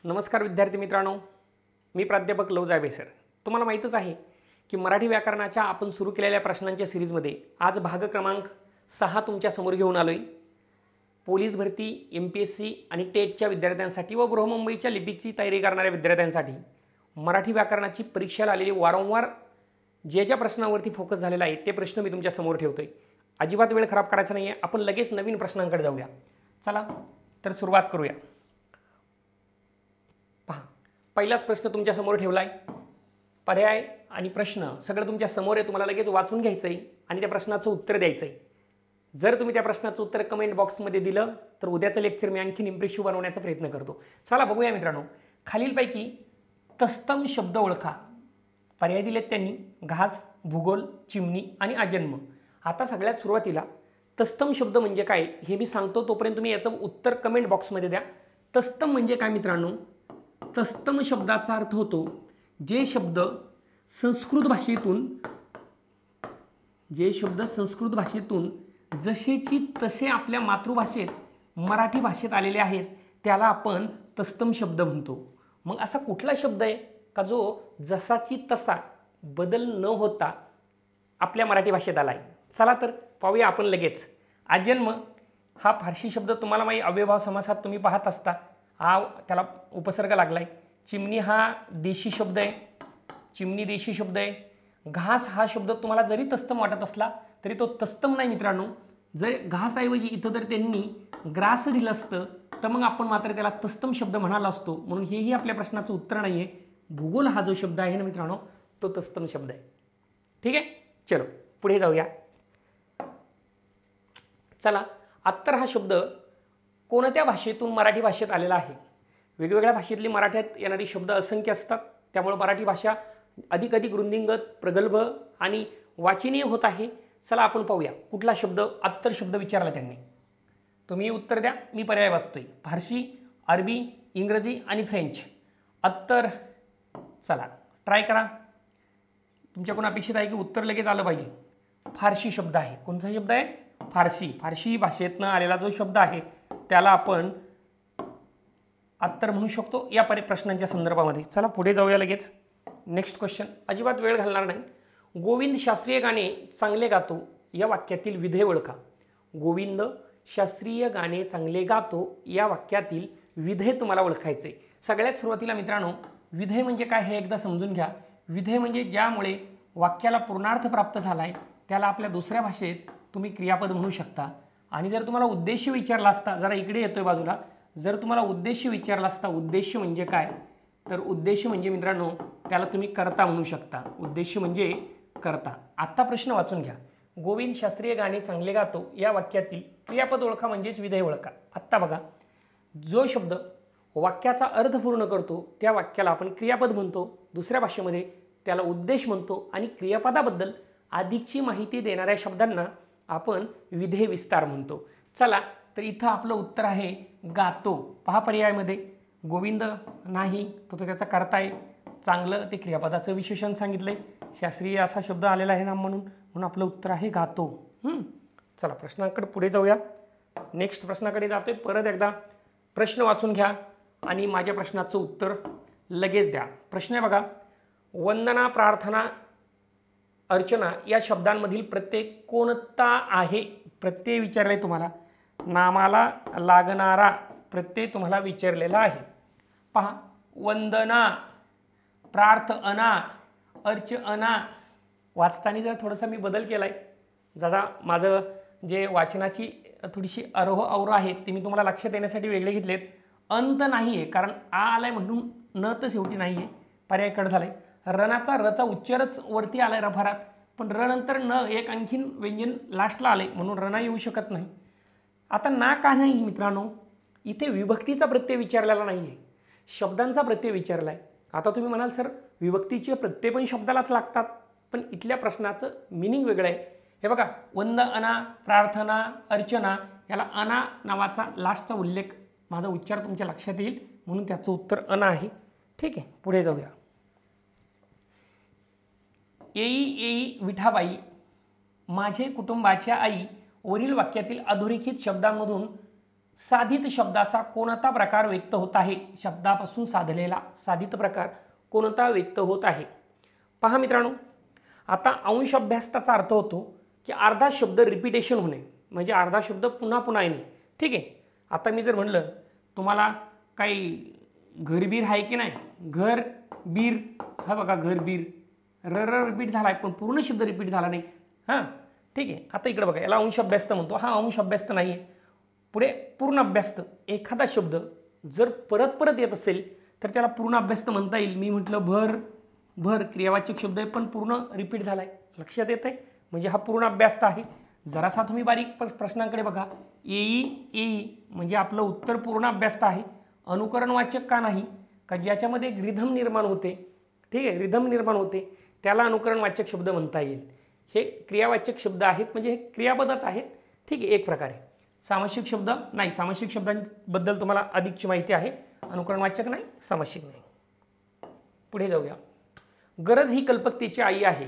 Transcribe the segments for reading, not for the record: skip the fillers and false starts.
नमस्कार विद्यार्थी मित्रांनो, मी प्राध्यापक लवजाबे सर. तुम्हाला माहीतच आहे की मराठी व्याकरणाच्या आपण सुरू केलेल्या प्रश्नांच्या सिरीजमध्ये आज भाग क्रमांक 6 तुमच्या समोर घेऊन आलोय. पोलीस भरती, MPSC आणि टेटच्या विद्यार्थ्यांसाठी व बृहन्मुंबईच्या लिपिकची तयारी करणाऱ्या विद्यार्थ्यांसाठी मराठी व्याकरणाची परीक्षेला आलेली वारंवार ज्या प्रश्नांवरती फोकस झालेला आहे ते प्रश्न मी तुमच्या समोर ठेवतोय. अजिबात वेळ खराब करायचा नाही आहे. आपण लगेच नवीन प्रश्नांकडे जाऊया. चला तर सुरुवात करूया. पहा, पहिलाच प्रश्न तुमच्या समोर ठेवला आहे. पर्याय आणि प्रश्न सगळं तुमच्या समोर आहे. तुम्हाला लगेच वाचून घ्यायचं आहे आणि त्या प्रश्नाचं उत्तर द्यायचं आहे. जर तुम्ही त्या प्रश्नाचं उत्तर कमेंट बॉक्समध्ये दिलं तर उद्याचं लेक्चर मी आणखीन इम्प्रेसिव्ह बनवण्याचा प्रयत्न करतो. चला बघूया मित्रांनो. खालीलपैकी तत्सम शब्द ओळखा. पर्याय दिलेत त्यांनी घास, भूगोल, चिमणी आणि आजन्म. आता सगळ्यात सुरुवातीला तत्सम शब्द म्हणजे काय हे मी सांगतो, तोपर्यंत तुम्ही याचं उत्तर कमेंट बॉक्समध्ये द्या. तत्सम म्हणजे काय मित्रांनो? तत्सम शब्दाचा अर्थ होतो जे शब्द संस्कृत भाषेतून जसेची तसे आपल्या मातृभाषेत मराठी भाषेत आलेले आहेत त्याला आपण तत्सम शब्द म्हणतो. मग असा कुठला शब्द आहे का जो जसाची तसा बदल न होता आपल्या मराठी भाषेत आला आहे? चला तर पाहूया आपण लगेच. आजन्म हा फारसी शब्द तुम्हाला माहीत, अव्ययभाव समासात तुम्ही पाहत असता. त्याला उपसर्ग लागलाय. चिमणी हा देशी शब्द आहे. चिमणी देशी शब्द आहे. घास हा शब्द तुम्हाला जरी तत्सम वाटत असला तरी तो तत्सम नाही मित्रांनो. जर घासऐवजी इथं जर त्यांनी ग्रास दिलं असतं तर मग आपण मात्र त्याला तत्सम शब्द म्हणाला असतो. म्हणून हेही आपल्या प्रश्नाचं उत्तर नाही आहे. भूगोल हा जो शब्द आहे ना मित्रांनो तो तत्सम शब्द आहे. ठीक आहे, चलो पुढे जाऊया. चला, अत्तर हा शब्द कोणत्या भाषेतून मराठी भाषेत आलेला आहे? वेगवेगळ्या भाषेतली मराठीत येणारी शब्द असंख्य असतात. त्यामुळे मराठी भाषा अधिक वृद्धिंगत, प्रगल्भ आणि वाचनीय होत आहे. चला आपण पाहूया कुठला शब्द अत्तर शब्द विचारला त्यांनी. तुम्ही उत्तर द्या, मी पर्याय वाचतोय. फारसी, अरबी, इंग्रजी आणि फ्रेंच. अत्तर. चला ट्राय करा. तुमच्याकडून अपेक्षित आहे की उत्तर लगेच आलं पाहिजे. फारसी शब्द आहे. कोणता शब्द आहे? फारसी. फारसी भाषेतनं आलेला जो शब्द आहे त्याला आपण अत्तर म्हणू शकतो या प्रश्नांच्या संदर्भामध्ये. चला पुढे जाऊया लगेच. Next question. अजिबात वेळ घालणार नाही. गोविंद शास्त्रीय गाणे चांगले गातो या वाक्यातील विधेय ओळखा. गोविंद शास्त्रीय गाणे चांगले गातो या वाक्यातील विधेय तुम्हाला ओळखायचे. सगळ्यात सुरुवातीला मित्रांनो विधेय म्हणजे काय हे एकदा समजून घ्या. विधेय म्हणजे ज्यामुळे वाक्याला पूर्णार्थ प्राप्त झालाय त्याला आपल्या दुसऱ्या भाषेत तुम्ही क्रियापद म्हणू शकता. आणि जर तुम्हाला उद्देश विचारला असता, जरा इकडे येतोय बाजूला, जर तुम्हाला उद्देश विचारला असता उद्देश म्हणजे काय, तर उद्देश म्हणजे मित्रांनो त्याला तुम्ही कर्ता म्हणू शकता. उद्देश म्हणजे कर्ता. आत्ता प्रश्न वाचून घ्या. गोविंद शास्त्रीय गाणे चांगले गातो या वाक्यातील क्रियापद ओळखा म्हणजेच विधेय ओळखा. आत्ता बघा, जो शब्द वाक्याचा अर्थ पूर्ण करतो त्या वाक्याला आपण क्रियापद म्हणतो. दुसऱ्या भाषेमध्ये त्याला उद्देश म्हणतो. आणि क्रियापदाबद्दल अधिकची माहिती देणाऱ्या शब्दांना आपण विधेय विस्तार म्हणतो. चला तर इथं आपलं उत्तर आहे गातो. पहा पर्यायामध्ये गोविंद नाही, तो त्याचा कर्ता आहे. चांगलं ते क्रियापदाचं विशेषण सांगितलंय. शास्त्रीय असा शब्द आलेला आहे ना म्हणून आपलं उत्तर आहे गातो. चला प्रश्नाकडे पुढे जाऊया. नेक्स्ट प्रश्नाकडे जातोय. परत एकदा प्रश्न वाचून घ्या आणि माझ्या प्रश्नाचं उत्तर लगेच द्या. प्रश्न आहे बघा. वंदना, प्रार्थना, अर्चना या शब्दांमधील प्रत्यय कोणता आहे? प्रत्यय विचारले तुम्हाला. नामाला लागणारा प्रत्यय तुम्हाला विचारलेला आहे. पहा, वंदना, प्रार्थना, अर्चना. वाचताना जर थोडासा मी बदल केला आहे. जरा माझं जे वाचनाची थोडीशी आरोह अवरोह आहेत ते मी तुम्हाला लक्षात येण्यासाठी वेगळे घेतलेत. अंत नाही आहे कारण आ आलाय म्हणून न तर शेवटी नाही आहे, पर्याय कट झालाय. रणाचा रचा उच्चारच वरती आलाय रफारात, पण र नंतर न एक आणखीन व्यंजन लास्टला आले म्हणून रणा येऊ शकत नाही. आता ना का नाही मित्रांनो? इथे विभक्तीचा प्रत्यय विचारलेला नाही आहे, शब्दांचा प्रत्यय विचारला आहे. आता तुम्ही म्हणाल सर विभक्तीचे प्रत्यय पण शब्दालाच लागतात, पण इथल्या प्रश्नाचं मिनिंग वेगळं आहे. हे बघा, वंदना, प्रार्थना, अर्चना याला अना नावाचा लास्टचा उल्लेख, माझा उच्चार तुमच्या लक्षात येईल म्हणून त्याचं उत्तर अना आहे. ठीक आहे, पुढे जाऊया. येई येई विठाबाई, माझे कुटुंबाच्या आई वरील वाक्यातील अधोरेखित शब्दांमधून साधित शब्दाचा कोणता प्रकार व्यक्त होत आहे? शब्दापासून साधलेला साधित प्रकार कोणता व्यक्त होत आहे? पहा मित्रांनो, आता अंश अभ्यासाचा अर्थ होतो की अर्धा शब्द रिपिटेशन होणे, म्हणजे अर्धा शब्द पुन्हा पुन्हा येणे. ठीक आहे. आता मी जर म्हणलं तुम्हाला काही घरबीर आहे की नाही, घर बीर, हा बघा घरबीर, र रिपीट झाला आहे पण पूर्ण शब्द रिपीट झाला नाही. हां ठीक आहे. आता इकडे बघा, याला अंश अभ्यास म्हणतो. हा अंश अभ्यास नाही आहे. पुढे पूर्ण अभ्यास. एखादा शब्द जर परत परत येत असेल तर त्याला पूर्ण अभ्यास म्हणता येईल. मी म्हटलं भर, भर क्रियावाचक शब्द आहे पण पूर्ण रिपीट झाला आहे. लक्षात येत आहे? म्हणजे हा पूर्ण अभ्यास आहे. जरासा तुम्ही बारीक प्रश्नांकडे बघा. येई येई म्हणजे आपलं उत्तर पूर्ण अभ्यास आहे. अनुकरणवाचक का नाही? का ज्याच्यामध्ये एक रिधम निर्माण होते. ठीक आहे, रिधम निर्माण होते त्याला अनुकरणवाचक शब्द म्हणता येईल. हे क्रियावाचक शब्द आहेत म्हणजे हे क्रियापदच आहेत. ठीक आहे, एक प्रकारे. सामासिक शब्द नाही, सामासिक शब्दांबद्दल तुम्हाला अधिकची माहिती आहे. अनुकरणवाचक नाही, सामासिक नाही. पुढे जाऊया. गरज ही कल्पकतेची आई आहे.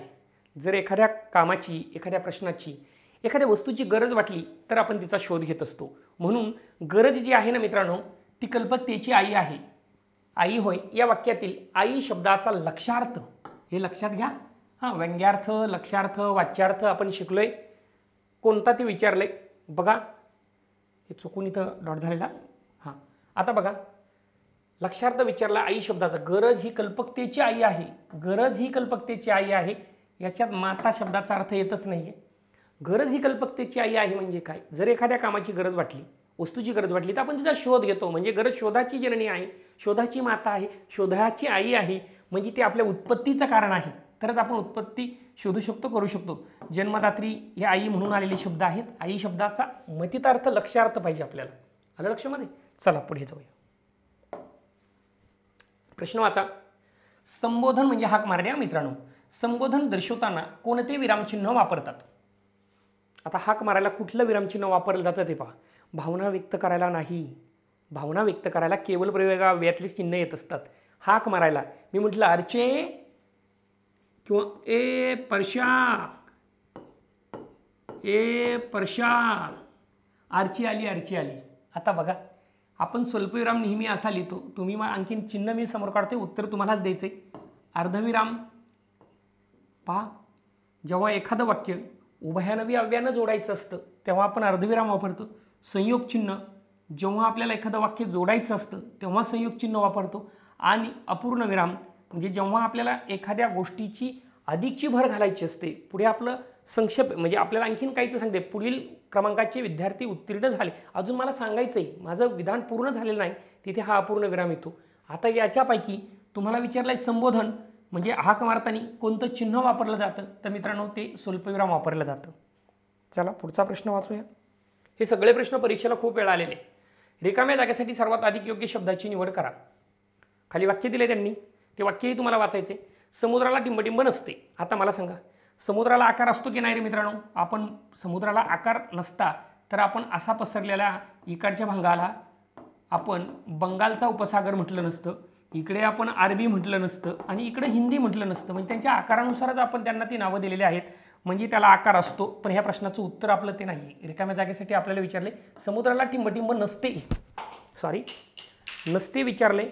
जर एखाद्या कामाची, एखाद्या प्रश्नाची, एखाद्या वस्तूची गरज वाटली तर आपण तिचा शोध घेत असतो. म्हणून गरज जी आहे ना मित्रांनो, ती कल्पकतेची आई आहे. आई होय. या वाक्यातील आई शब्दाचा लक्षार्थ हे लक्षात घ्या. हां, व्यंग्यार्थ, लक्षार्थ, वाच्यार्थ आपण शिकलोय. कोणता ते विचारलंय बघा. हे चुकून इथं डॉट झालेला. हां, आता बघा, लक्षार्थ विचारला आई शब्दाचा. गरज ही कल्पकतेची आई आहे. गरज ही कल्पकतेची आई आहे. याच्यात माता शब्दाचा अर्थ येतच नाही आहे. गरज ही कल्पकतेची आई आहे म्हणजे काय? जर एखाद्या कामाची गरज वाटली, वस्तूची गरज वाटली तर आपण तिचा शोध घेतो. म्हणजे गरज शोधाची जननी आहे, शोधाची माता आहे, शोधाची आई आहे. म्हणजे ते आपल्या उत्पत्तीचं कारण आहे. तरच आपण उत्पत्ती शोधू शकतो, करू शकतो. जन्मदात्री हे आई म्हणून आलेले शब्द आहेत. आई शब्दाचा मतितार्थ, लक्षार्थ पाहिजे आपल्याला. आलं लक्षामध्ये? चला पुढे जाऊया. प्रश्न वाचा. संबोधन म्हणजे हाक मारणे. मित्रांनो, संबोधन दर्शवताना कोणते विरामचिन्ह वापरतात? आता हाक मारायला कुठलं विरामचिन्ह वापरलं जातं ते पहा. भावना व्यक्त करायला नाही. भावना व्यक्त करायला केवळ प्रयोगाव्यातली चिन्ह येत असतात. हाक मारायला मी म्हटलं अर्चे किंवा ए परशा, ए परशा, आरची आली, आरची आली. आता बघा, आपण स्वल्पविराम नेहमी असा लिहितो. तुम्ही मग आणखीन चिन्ह मी समोर काढते, उत्तर तुम्हालाच द्यायचे. अर्धविराम पहा, जेव्हा एखादं वाक्य उभयानवी अव्यानं जोडायचं असतं तेव्हा आपण अर्धविराम वापरतो. संयोग चिन्ह जेव्हा आपल्याला एखादं वाक्य जोडायचं असतं तेव्हा संयोग चिन्ह वापरतो. आणि अपूर्ण विराम म्हणजे जेव्हा आपल्याला एखाद्या गोष्टीची अधिकची भर घालायची असते. पुढे आपलं संक्षेप म्हणजे आपल्याला आणखीन काहीच सांगते. पुढील क्रमांकाचे विद्यार्थी उत्तीर्ण झाले, अजून मला सांगायचं आहे, माझं विधान पूर्ण झालेलं नाही, तिथे हा अपूर्ण विराम येतो. आता याच्यापैकी तुम्हाला विचारलं आहे संबोधन म्हणजे हाक मारताना कोणतं चिन्ह वापरलं जातं? तर मित्रांनो, ते स्वल्पविराम वापरलं जातं. चला पुढचा प्रश्न वाचूया. हे सगळे प्रश्न परीक्षेला खूप वेळा आलेले. रिकाम्या जागेसाठी सर्वात अधिक योग्य शब्दाची निवड करा. खाली वाक्य दिले त्यांनी, ते वाक्यही तुम्हाला वाचायचे. समुद्राला टिंबटिंब नसते. आता मला सांगा, समुद्राला आकार असतो की नाही रे मित्रांनो? आपण समुद्राला आकार नसता तर आपण असा पसरलेला इकडच्या भागाला आपण बंगालचा उपसागर म्हटलं नसतं, इकडे आपण अरबी म्हटलं नसतं आणि इकडे हिंदी म्हटलं नसतं. म्हणजे त्यांच्या आकारानुसारच आपण त्यांना ती नावं दिलेली आहेत. म्हणजे त्याला आकार असतो. पण ह्या प्रश्नाचं उत्तर आपलं ते नाही. रिकाम्या जागेसाठी आपल्याला विचारले समुद्राला टिंबटिंब नसते, सॉरी नसते विचारले.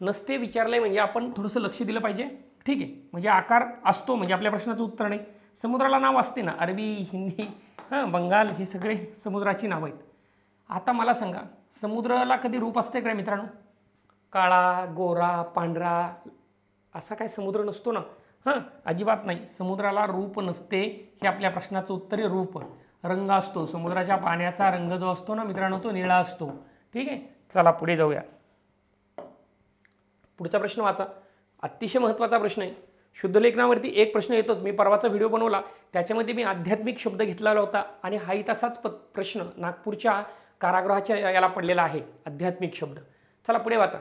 नसते विचारले म्हणजे आपण थोडंसं लक्ष दिलं पाहिजे. ठीक आहे, म्हणजे आकार असतो म्हणजे आपल्या प्रश्नाचं उत्तर नाही. समुद्राला नाव असते ना, अरबी, हिंदी, बंगाल, हे सगळे समुद्राची नावं आहेत. आता मला सांगा, समुद्राला कधी रूप असते का मित्रांनो? काळा, गोरा, पांढरा असा काय समुद्र नसतो ना. अजिबात नाही. समुद्राला रूप नसते. हे आपल्या प्रश्नाचं उत्तर आहे. रूप, रंग असतो. समुद्राच्या पाण्याचा रंग जो असतो ना मित्रांनो, तो निळा असतो. ठीक आहे, चला पुढे जाऊया. पुढचा प्रश्न वाचा. अतिशय महत्त्वाचा प्रश्न आहे. शुद्धलेखनावरती एक प्रश्न येतोच. मी परवाचा व्हिडिओ बनवला त्याच्यामध्ये मी आध्यात्मिक शब्द घेतलेला होता आणि हाही तसाच प्रश्न नागपूरच्या कारागृहाच्या याला पडलेला आहे, आध्यात्मिक शब्द. चला पुढे वाचा.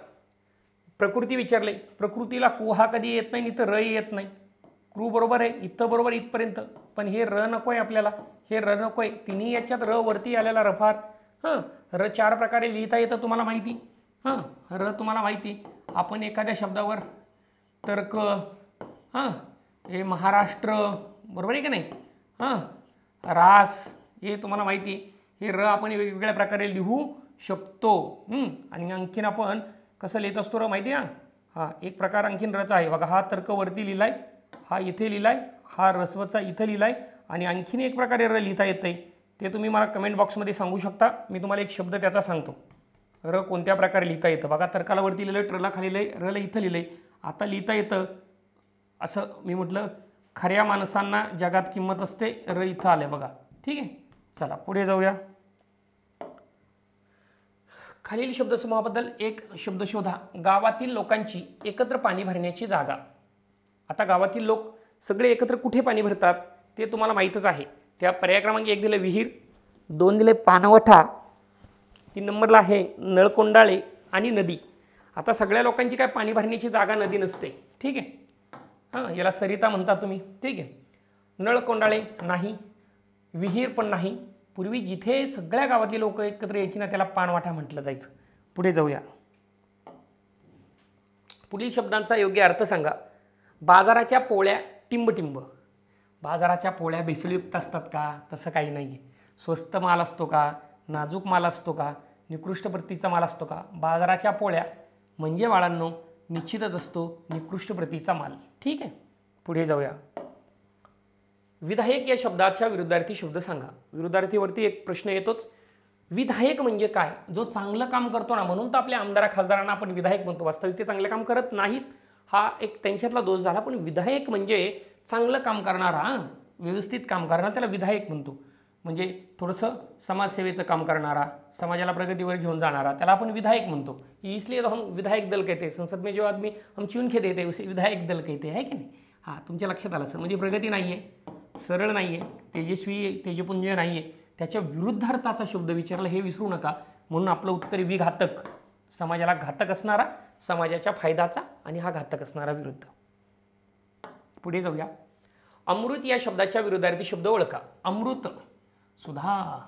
प्रकृती विचारले. प्रकृतीला कु हा कधी येत नाही, इथं र येत नाही. क्रू बरोबर आहे, इथं बरोबर इथपर्यंत, पण हे र नको आहे आपल्याला. हे र नको आहे. तिन्ही याच्यात र वरती आलेला रफार. र 4 प्रकारे लिहिता येतं तुम्हाला माहिती. र तुम्हाला माहिती. आपण एखाद्या शब्दावर तर्क, हे महाराष्ट्र बरोबर आहे की नाही, रास हे तुम्हाला माहिती. हे र आपण वेगवेगळ्या प्रकारे लिहू शकतो. आणि आणखीन आपण कसं लिहित असतो र माहिती आहे ना? हां, एक प्रकार आणखीन रचा आहे बघा. हा तर्क वरती लिहिलाय, हा इथे लिहिलाय, हा रस्वचा इथं लिहिलाय आणि आणखीन एक प्रकारे र लिहिता येतंय. ते तुम्ही मला कमेंट बॉक्समध्ये सांगू शकता. मी तुम्हाला एक शब्द त्याचा सांगतो. र कोणत्या प्रकारे लिहिता येतं बघा. तर्काला वरती लिहिलं, ट्रला खाली लिहिलंय, रला इथं लिहिलंय. आता लिहिता येतं असं मी म्हटलं, खऱ्या माणसांना जगात किंमत असते. र इथं आलं बघा. ठीक आहे, चला पुढे जाऊया. खालील शब्दसमूहाबद्दल एक शब्द शोधा. गावातील लोकांची एकत्र पाणी भरण्याची जागा. आता गावातील लोक सगळे एकत्र कुठे पाणी भरतात ते तुम्हाला माहीतच आहे. त्या पर्याय क्रमांक 1 दिले विहीर, 2 दिले पाणवठा, 3 नंबरला आहे नळकोंडाळे आणि नदी. आता सगळ्या लोकांची काय पाणी भरण्याची जागा नदी नसते. ठीक आहे, हां, याला सरिता म्हणता तुम्ही. ठीक आहे, नळकोंडाळे नाही, विहीर पण नाही. पूर्वी जिथे सगळ्या गावातली लोक एकत्र यायची ना त्याला पाणवाठा म्हटलं जायचं. पुढे जाऊया. पुढील शब्दांचा योग्य अर्थ सांगा. बाजाराच्या पोळ्या टिंबटिंब. बाजाराच्या पोळ्या भेसळयुक्त असतात का? तसं काही नाही आहे. स्वस्त माल असतो का? नाजूक माल असतो का? निकृष्ट प्रतीचा माल असतो का? बाजाराच्या पोळ्या म्हणजे बाळांनो निश्चितच असतो निकृष्ट प्रतीचा माल. ठीक आहे, पुढे जाऊया. विधायक या शब्दाच्या विरुद्धार्थी शब्द सांगा. विरुद्धार्थीवरती एक प्रश्न येतोच. विधायक म्हणजे काय? जो चांगलं काम करतो ना, म्हणून तर आपल्या आमदार खासदारांना आपण विधायक म्हणतो. वास्तविक ते चांगलं काम करत नाहीत, हा एक त्यांच्यातला दोष झाला. पण विधायक म्हणजे चांगलं काम करणारा, व्यवस्थित काम करणारा, त्याला विधायक म्हणतो. म्हणजे थोडंसं समाजसेवेचं काम करणारा, समाजाला प्रगतीवर घेऊन जाणारा, त्याला आपण विधायक म्हणतो. इसलिए तो हम विधायक दल कहते हैं. संसद में जो आदमी हम चुन के देते उसे विधायक दल कहते हैं, की नाही? हां, तुमच्या लक्षात आलं सर. म्हणजे प्रगती नाही आहे, सरळ नाही आहे, तेजस्वी तेजपुंज नाही आहे, त्याच्या विरुद्धार्थाचा शब्द विचारला हे विसरू नका. म्हणून आपलं उत्तर विघातक. समाजाला घातक असणारा, समाजाच्या फायद्याचा, आणि हा घातक असणारा विरुद्ध. पुढे जाऊया. अमृत या शब्दाच्या विरुद्धार्थी शब्द ओळखा. अमृत सुधा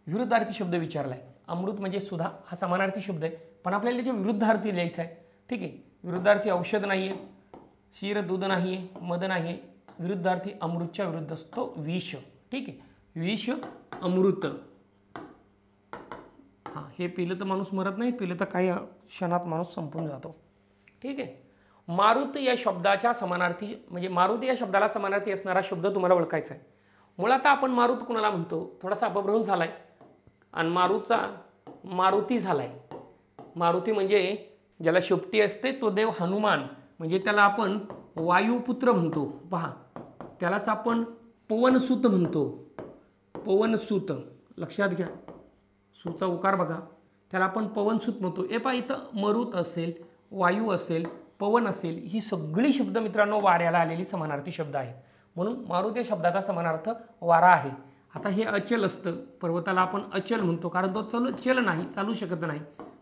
विरुद्धार्थी शब्द विचारलाय. अमृत म्हणजे सुधा हा समानार्थी शब्द आहे, पण आपल्याला त्याच्या विरुद्धार्थी लिहायचा आहे. ठीक आहे, विरुद्धार्थी औषध नाही आहे, क्षीर दूध नाही आहे, मध नाही आहे. विरुद्धार्थी अमृतच्या विरुद्ध असतो विष. ठीक आहे, विष अमृत. हां, हे पिलं तर माणूस मरत नाही, पिलं तर काही क्षणात माणूस संपून जातो. ठीक आहे. मारुत या शब्दाच्या समानार्थी म्हणजे मारुत या शब्दाला समानार्थी असणारा शब्द तुम्हाला ओळखायचा आहे. मुळात आपण मारुत कुणाला म्हणतो? थोडासा अपभ्रंश झालाय आणि मारुतचा मारुती झालाय. मारुती म्हणजे ज्याला शेपटी असते तो देव हनुमान, म्हणजे त्याला आपण वायुपुत्र म्हणतो. पहा, त्यालाच आपण पवनसूत म्हणतो. पवनसूत लक्षात घ्या, सूचा उकार बघा, त्याला आपण पवनसूत म्हणतो. पहा, इथं मरुत असेल, वायू असेल, पवन असेल, ही सगळी शब्द मित्रांनो वाऱ्याला आलेली समानार्थी शब्द आहेत. म्हणून मारुत या शब्दाचा समानार्थ वारा आहे. आता हे अचल असतं, पर्वताला आपण अचल म्हणतो कारण तो चल नाही, चालू शकत नाही,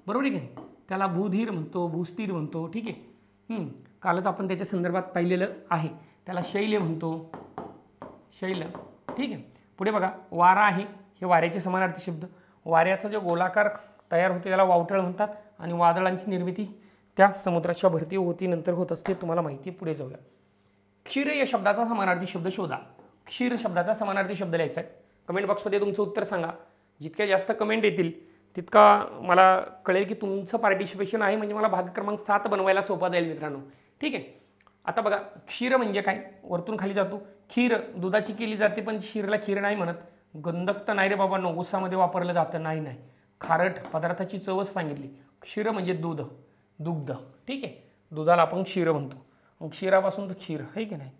बरोबर आहे की नाही? त्याला भूधीर म्हणतो, भूस्थिर म्हणतो. ठीक आहे, कालच आपण त्याच्या संदर्भात पाहिलेलं आहे. त्याला शैल म्हणतो, शैल. ठीक आहे, पुढे बघा. वारा आहे, हे वाऱ्याचे समानार्थी शब्द. वाऱ्याचा जो गोलाकार तयार होते त्याला वावटळ म्हणतात, आणि वादळांची निर्मिती त्या समुद्राच्या भरती होती नंतर होत असते, तुम्हाला माहिती. पुढे जाऊया. क्षीर या शब्दाचा समानार्थी शब्द शोधा. क्षीर शब्दाचा समानार्थी शब्द लिहायचा आहे. कमेंट बॉक्समध्ये तुमचं उत्तर सांगा. जितक्या जास्त कमेंट येतील तितका मला कळेल की तुमचं पार्टिसिपेशन आहे, म्हणजे मला भाग क्रमांक 7 बनवायला सोपा जाईल मित्रांनो. ठीक आहे, आता बघा, क्षीर म्हणजे काय? वरतून खाली जातो. खीर दुधाची केली जाते, पण क्षीरला खीर नाही म्हणत. गंधक तर नाही रे बाबा, ऊसामध्ये वापरलं जातं, नाही. खारट पदार्थाची चवच सांगितली. क्षीर म्हणजे दूध, दुग्ध. ठीक आहे, दुधाला आपण क्षीर म्हणतो. मग क्षीरापासून तर खीर आहे की नाही.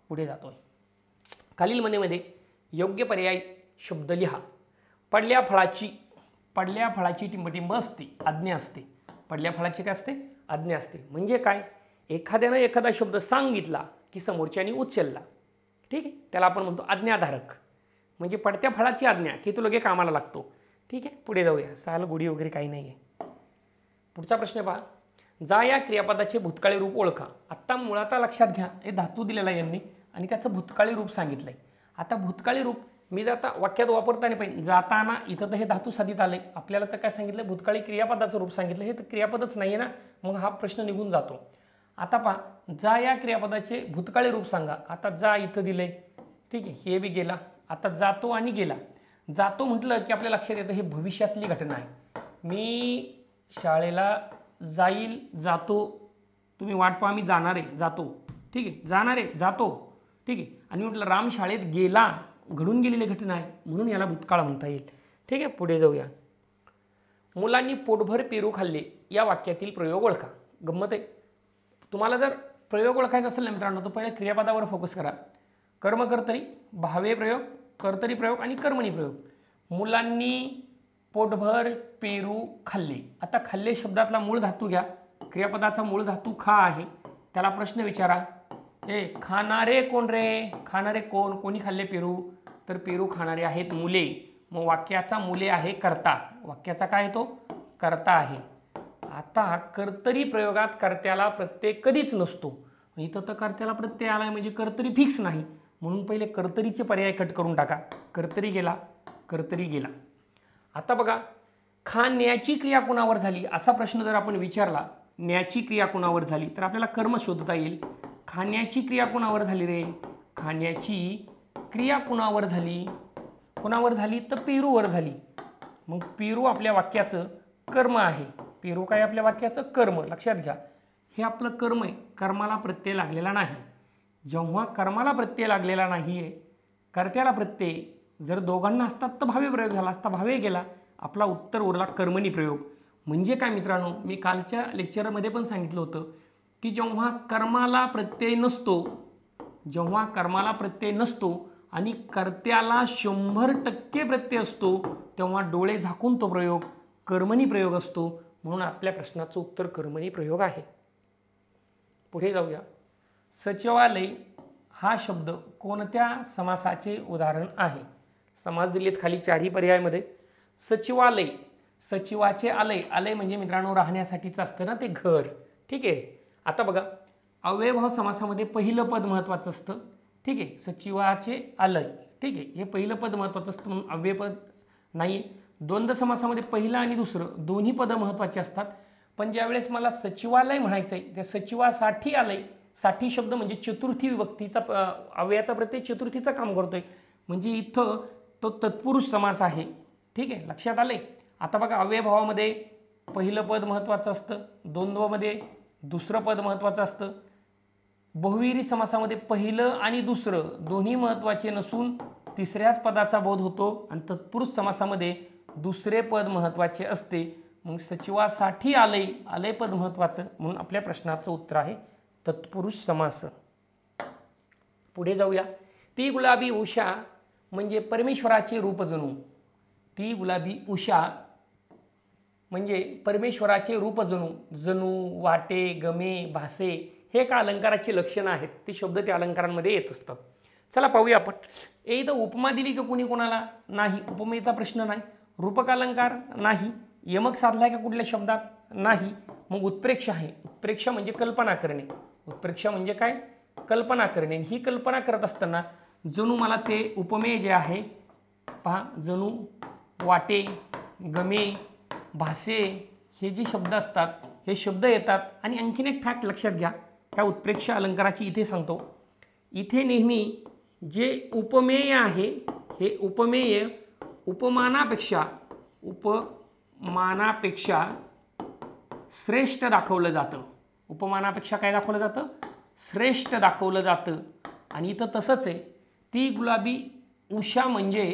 पुढे जातोय. खालील म्हणीमध्ये योग्य पर्याय शब्द लिहा. पडल्या फळाची टिंबटिंब असते, आज्ञा असते. पडल्या फळाची काय असते? आज्ञा असते. म्हणजे काय? एखाद्यानं एखादा शब्द सांगितला की समोरच्याने उचलला. ठीक आहे, त्याला आपण म्हणतो आज्ञाधारक. म्हणजे पडत्या फळाची आज्ञा की तो लगे कामाला लागतो. ठीक आहे, पुढे जाऊया. साल गुढी वगैरे काही नाही आहे. पुढचा प्रश्न पहा. जा या क्रियापदाचे भूतकाळी रूप ओळखा. आत्ता मुळात लक्षात घ्या, हे धातू दिलेला आहे यांनी आणि त्याचं भूतकाळी रूप सांगितलंय. आता भूतकाळी रूप मी जाता वाक्यात वापरताना पाहिजे. जाताना इथं तर हे धातू साधित आलंय, आपल्याला तर काय सांगितलं? भूतकाळी क्रियापदाचं रूप सांगितलं. हे तर क्रियापदच नाही आहे ना, मग हा प्रश्न निघून जातो. आता पहा, जा या क्रियापदाचे भूतकाळी रूप सांगा. आता जा इथं दिलंय, ठीक आहे, हे बी गेला. आता जातो आणि गेला. जातो म्हटलं की आपल्या लक्षात येतं हे भविष्यातली घटना आहे. मी शाळेला जाईल, जातो, तुम्ही वाट पहा, मी जाणार आहे, जातो, ठीक आहे, जाणार आहे, जातो, ठीक आहे. आणि म्हटलं राम शाळेत गेला, घडून गेलेली घटना आहे, म्हणून याला भूतकाळ म्हणता येईल. ठीक आहे, पुढे जाऊया. मुलांनी पोटभर पेरू खाल्ले या वाक्यातील प्रयोग ओळखा. गंमत आहे. तुम्हाला जर प्रयोग ओळखायचा असेल ना मित्रांनो, तर पहिले क्रियापदावर फोकस करा. कर्मकर्तरी, भावे प्रयोग, कर्तरी प्रयोग आणि कर्मणी प्रयोग. मुलांनी पोटभर पेरू खाल्ले. आता खाल्ले शब्दातला मूळ धातू घ्या. क्रियापदाचा मूळ धातू खा आहे. त्याला प्रश्न विचारा, खाणारे कोण रे? खाणारे कोण? कोणी खाल्ले पेरू? तर पेरू खाणारे आहेत मुले. मग वाक्याचा मुले आहे कर्ता. वाक्याचा काय येतो? कर्ता आहे. आता कर्तरी प्रयोगात कर्त्याला प्रत्यय कधीच नसतो. इथं तर कर्त्याला प्रत्यय आलाय म्हणजे कर्तरी फिक्स नाही, म्हणून पहिले कर्तरीचे पर्याय कट करून टाका. कर्तरी गेला, कर्तरी गेला. आता बघा, खाण्याची क्रिया कुणावर झाली असा प्रश्न जर आपण विचारला, न्याची क्रिया कुणावर झाली, तर आपल्याला कर्म शोधता येईल. खाण्याची क्रिया कुणावर झाली रे? खाण्याची क्रिया कुणावर झाली? कुणावर झाली? तर पेरूवर झाली. मग पेरू आपल्या वाक्याचं कर्म आहे. पेरू काय आपल्या वाक्याचं कर्म. लक्षात घ्या, हे आपलं कर्म आहे. कर्माला प्रत्यय लागलेला नाही. जेव्हा कर्माला प्रत्यय लागलेला नाही आहे, कर्त्याला प्रत्यय जर दोघांना असतात तर भावे प्रयोग झाला असता, भावे गेला. आपला उत्तर उरला कर्मणी प्रयोग. म्हणजे काय मित्रांनो, मी कालच्या लेक्चरमध्ये पण सांगितलं होतं की जेव्हा कर्माला प्रत्यय नसतो, जेव्हा कर्माला प्रत्यय नसतो आणि कर्त्याला 100% प्रत्यय असतो, तेव्हा डोळे झाकून तो प्रयोग कर्मणी प्रयोग असतो. म्हणून आपल्या प्रश्नाचं उत्तर कर्मणी प्रयोग आहे. पुढे जाऊया. सचिवालय हा शब्द कोणत्या समासाचे उदाहरण आहे? समास दिलेत खाली चारही पर्यायामध्ये. सचिवालय, सचिवाचे आलय. आलय म्हणजे मित्रांनो राहण्यासाठीचं असतं ना ते घर. ठीक आहे. आता बघा, अव्ययभाव समासामध्ये पहिलं पद महत्त्वाचं असतं. ठीक आहे, सचिवाचे आलय. ठीक आहे, हे पहिलं पद महत्त्वाचं असतं म्हणून अव्ययपद नाही. द्वंद्व समासामध्ये पहिलं आणि दुसरं दोन्ही पदं महत्त्वाची असतात. पण ज्यावेळेस मला सचिवालय म्हणायचं आहे, त्या सचिवासाठी आलय. साठी शब्द म्हणजे चतुर्थी विभक्तीचा, अव्ययाचा प्रत्यय चतुर्थीचं काम करतोय, म्हणजे इथं तो तत्पुरुष समास आहे. ठीक आहे, लक्षात आले. आता बघा, अव्ययभावामध्ये पहिलं पद महत्त्वाचं असतं, द्वंद्वमध्ये दुसरं पद महत्त्वाचं असतं. बहुविरी समासामध्ये पहिलं आणि दुसरं दोन्ही महत्त्वाचे नसून तिसऱ्याच पदाचा बोध होतो. आणि तत्पुरुष समासामध्ये दुसरे पद महत्त्वाचे असते. मग सचिवासाठी आलय, आलय पद महत्त्वाचं, म्हणून आपल्या प्रश्नाचं उत्तर आहे तत्पुरुष समास. पुढे जाऊया. ती गुलाबी उषा म्हणजे परमेश्वराचे रूप जणू. ती गुलाबी उषा म्हणजे परमेश्वराचे रूप जणू. जणू, वाटे, गमे, भासे हे का अलंकाराची लक्षणं आहेत. ते शब्द त्या अलंकारांमध्ये येत असतात. चला पाहूया आपण. इथं उपमा दिली का कुणी कोणाला? नाही, उपमेचा प्रश्न नाही. रूपक अलंकार नाही. यमक साधलाय का कुठल्या शब्दात? नाही. मग उत्प्रेक्ष आहे. उत्प्रेक्ष म्हणजे कल्पना करणे. उत्प्रेक्ष म्हणजे काय? कल्पना करणे. ही कल्पना करत असताना जणू मला ते उपमेय जे आहे पहा, जणू, वाटे, गमे, भासे हे जे शब्द असतात, हे शब्द येतात. आणि आणखीन एक फॅक्ट लक्षात घ्या, ह्या उत्प्रेक्ष अलंकाराची इथे सांगतो. इथे नेहमी जे उपमेय आहे, हे उपमेय उपमानापेक्षा श्रेष्ठ दाखवलं जातं. उपमानापेक्षा काय दाखवलं जातं? श्रेष्ठ दाखवलं जातं. आणि इथं तसंच आहे. ती गुलाबी उषा म्हणजे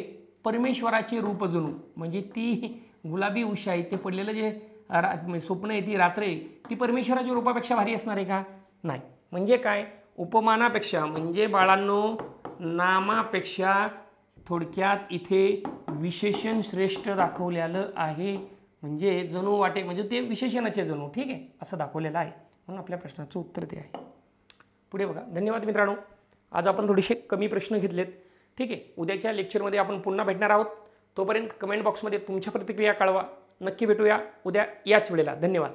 परमेश्वराचे रूप जणू. म्हणजे ती गुलाबी उषा आहे, ते पडलेलं जे स्वप्न आहे, ती रात्र आहे, ती परमेश्वराच्या रूपापेक्षा भारी असणार आहे का? नाही. म्हणजे काय? उपमानापेक्षा म्हणजे बाळांनो नामापेक्षा थोडक्यात इथे विशेषण श्रेष्ठ दाखवलेलं आहे. म्हणजे जणू वाटे म्हणजे ते विशेषणाचे जणू. ठीक आहे, असं दाखवलेलं आहे. म्हणून आपल्या प्रश्नाचं उत्तर ते आहे. पुढे बघा. धन्यवाद मित्रांनो. आज आपण थोडेसे कमी प्रश्न घेतलेत. ठीक आहे, उद्याच्या लेक्चरमध्ये आपण पुन्हा भेटणार आहोत. तोपर्यंत कमेंट बॉक्समध्ये तुमच्या प्रतिक्रिया कळवा. नक्की भेटूया उद्या याच वेळेला. धन्यवाद.